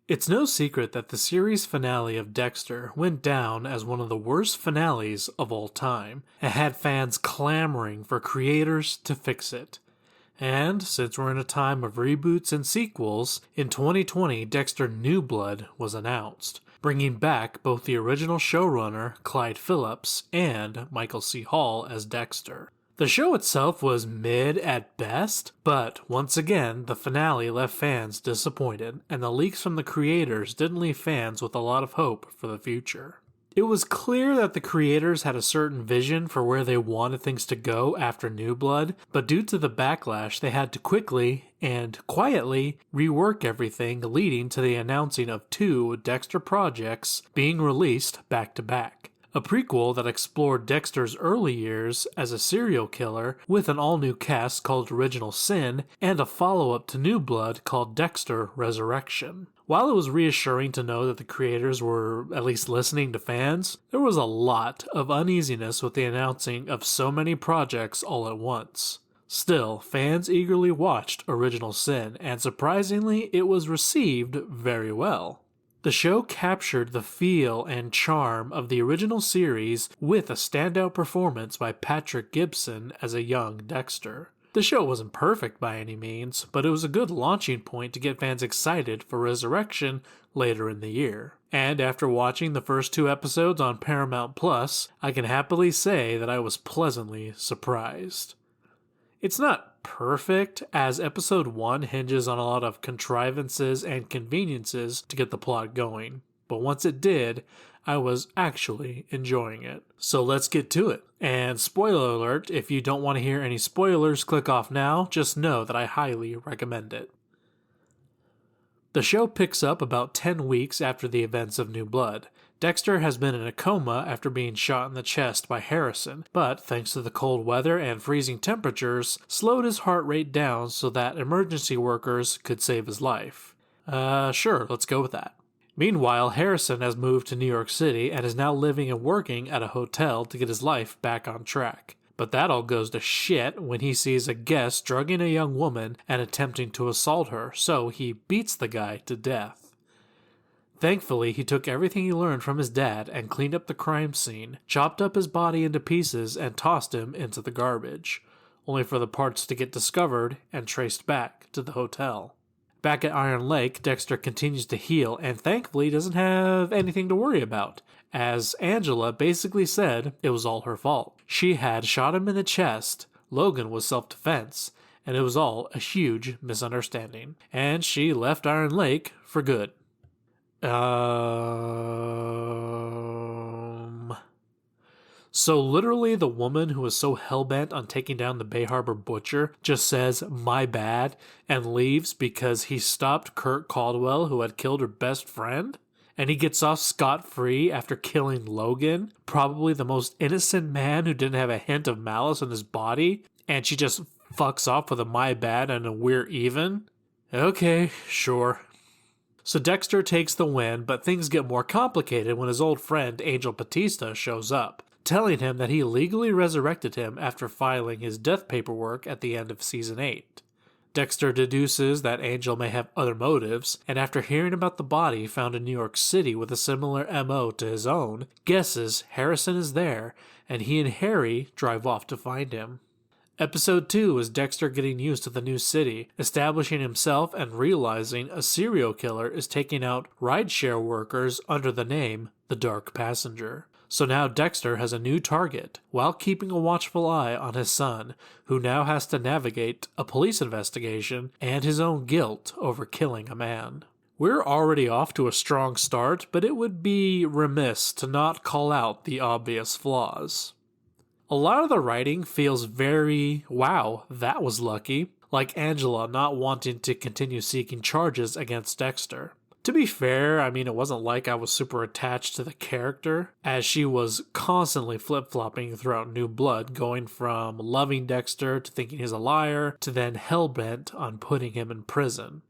It's no secret that the series finale of Dexter went down as one of the worst finales of all time, and had fans clamoring for creators to fix it. And since we're in a time of reboots and sequels, in 2020 Dexter New Blood was announced, bringing back both the original showrunner Clyde Phillips and Michael C. Hall as Dexter. The show itself was mid at best, but once again, the finale left fans disappointed, and the leaks from the creators didn't leave fans with a lot of hope for the future. It was clear that the creators had a certain vision for where they wanted things to go after New Blood, but due to the backlash, they had to quickly and quietly rework everything, leading to the announcing of 2 Dexter projects being released back to back. A prequel that explored Dexter's early years as a serial killer with an all-new cast called Original Sin, and a follow-up to New Blood called Dexter Resurrection. While it was reassuring to know that the creators were at least listening to fans, there was a lot of uneasiness with the announcing of so many projects all at once. Still, fans eagerly watched Original Sin, and surprisingly, it was received very well. The show captured the feel and charm of the original series with a standout performance by Patrick Gibson as a young Dexter. The show wasn't perfect by any means, but it was a good launching point to get fans excited for Resurrection later in the year. And after watching the first 2 episodes on Paramount Plus, I can happily say that I was pleasantly surprised. It's not perfect, as episode 1 hinges on a lot of contrivances and conveniences to get the plot going, but once it did, I was actually enjoying it. So let's get to it. And spoiler alert, if you don't want to hear any spoilers, click off now. Just know that I highly recommend it. The show picks up about 10 weeks after the events of New Blood. Dexter has been in a coma after being shot in the chest by Harrison, but thanks to the cold weather and freezing temperatures, slowed his heart rate down so that emergency workers could save his life. Sure, let's go with that. Meanwhile, Harrison has moved to New York City and is now living and working at a hotel to get his life back on track. But that all goes to shit when he sees a guest drugging a young woman and attempting to assault her, so he beats the guy to death. Thankfully, he took everything he learned from his dad and cleaned up the crime scene, chopped up his body into pieces, and tossed him into the garbage, only for the parts to get discovered and traced back to the hotel. Back at Iron Lake, Dexter continues to heal and thankfully doesn't have anything to worry about, as Angela basically said it was all her fault. She had shot him in the chest, Logan was self-defense, and it was all a huge misunderstanding, and she left Iron Lake for good. So literally the woman who was so hellbent on taking down the Bay Harbor butcher just says, "my bad," and leaves because he stopped Kurt Caldwell, who had killed her best friend? And he gets off scot-free after killing Logan, probably the most innocent man who didn't have a hint of malice in his body, and she just fucks off with a "my bad" and a "we're even"? Okay, sure. So Dexter takes the win, but things get more complicated when his old friend Angel Batista shows up, telling him that he legally resurrected him after filing his death paperwork at the end of Season 8. Dexter deduces that Angel may have other motives, and after hearing about the body found in New York City with a similar MO to his own, guesses Harrison is there, and he and Harry drive off to find him. Episode 2 is Dexter getting used to the new city, establishing himself and realizing a serial killer is taking out rideshare workers under the name The Dark Passenger. So now Dexter has a new target, while keeping a watchful eye on his son, who now has to navigate a police investigation and his own guilt over killing a man. We're already off to a strong start, but it would be remiss to not call out the obvious flaws. A lot of the writing feels very, wow, that was lucky, like Angela not wanting to continue seeking charges against Dexter. To be fair, I mean, it wasn't like I was super attached to the character, as she was constantly flip-flopping throughout New Blood, going from loving Dexter to thinking he's a liar, to then hell-bent on putting him in prison.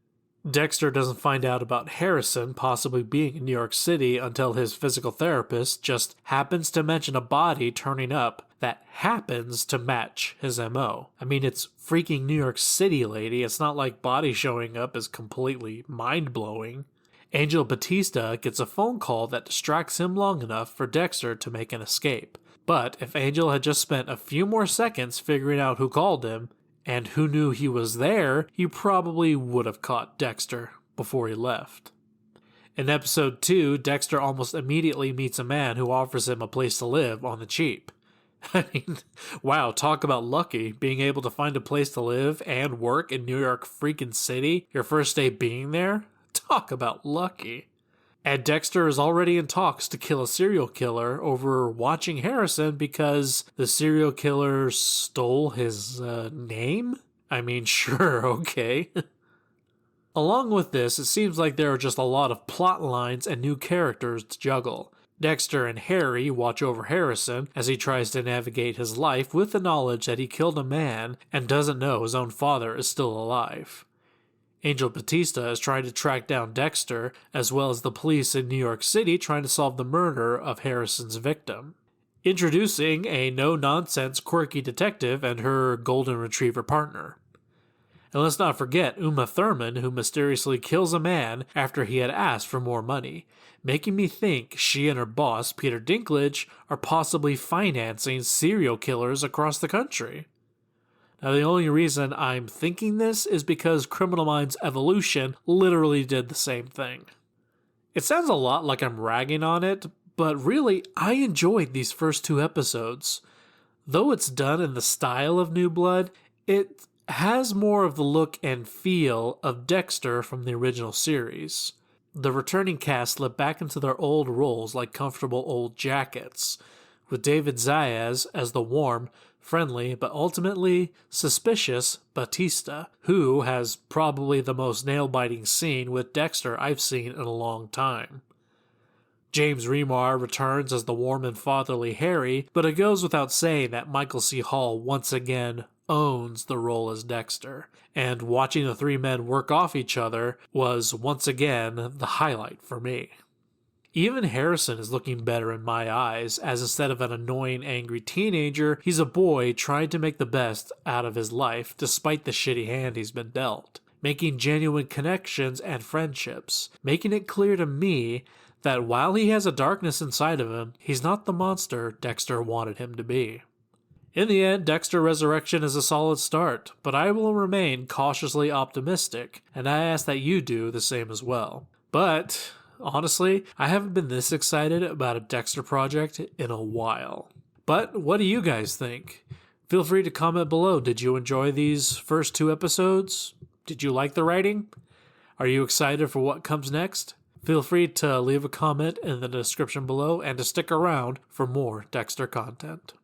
Dexter doesn't find out about Harrison possibly being in New York City until his physical therapist just happens to mention a body turning up that happens to match his MO. I mean, it's freaking New York City, lady. It's not like body showing up is completely mind-blowing. Angel Batista gets a phone call that distracts him long enough for Dexter to make an escape. But if Angel had just spent a few more seconds figuring out who called him, and who knew he was there, he probably would have caught Dexter before he left. In episode 2, Dexter almost immediately meets a man who offers him a place to live on the cheap. I mean, wow, talk about lucky, being able to find a place to live and work in New York freaking City, your first day being there? Talk about lucky. And Dexter is already in talks to kill a serial killer over watching Harrison because the serial killer stole his name? I mean, sure, okay. Along with this, it seems like there are just a lot of plot lines and new characters to juggle. Dexter and Harry watch over Harrison as he tries to navigate his life with the knowledge that he killed a man and doesn't know his own father is still alive. Angel Batista is trying to track down Dexter, as well as the police in New York City trying to solve the murder of Harrison's victim. Introducing a no-nonsense quirky detective and her golden retriever partner. And let's not forget Uma Thurman, who mysteriously kills a man after he had asked for more money, making me think she and her boss, Peter Dinklage, are possibly financing serial killers across the country. Now, the only reason I'm thinking this is because Criminal Minds Evolution literally did the same thing. It sounds a lot like I'm ragging on it, but really, I enjoyed these first 2 episodes. Though it's done in the style of New Blood, it has more of the look and feel of Dexter from the original series. The returning cast slip back into their old roles like comfortable old jackets, with David Zayas as the warm, friendly, but ultimately suspicious Batista, who has probably the most nail-biting scene with Dexter I've seen in a long time. James Remar returns as the warm and fatherly Harry, but it goes without saying that Michael C. Hall once again owns the role as Dexter, and watching the 3 men work off each other was once again the highlight for me. Even Harrison is looking better in my eyes, as instead of an annoying, angry teenager, he's a boy trying to make the best out of his life despite the shitty hand he's been dealt, making genuine connections and friendships, making it clear to me that while he has a darkness inside of him, he's not the monster Dexter wanted him to be. In the end, Dexter Resurrection is a solid start, but I will remain cautiously optimistic, and I ask that you do the same as well. But honestly, I haven't been this excited about a Dexter project in a while. But what do you guys think? Feel free to comment below. Did you enjoy these first 2 episodes? Did you like the writing? Are you excited for what comes next? Feel free to leave a comment in the description below and to stick around for more Dexter content.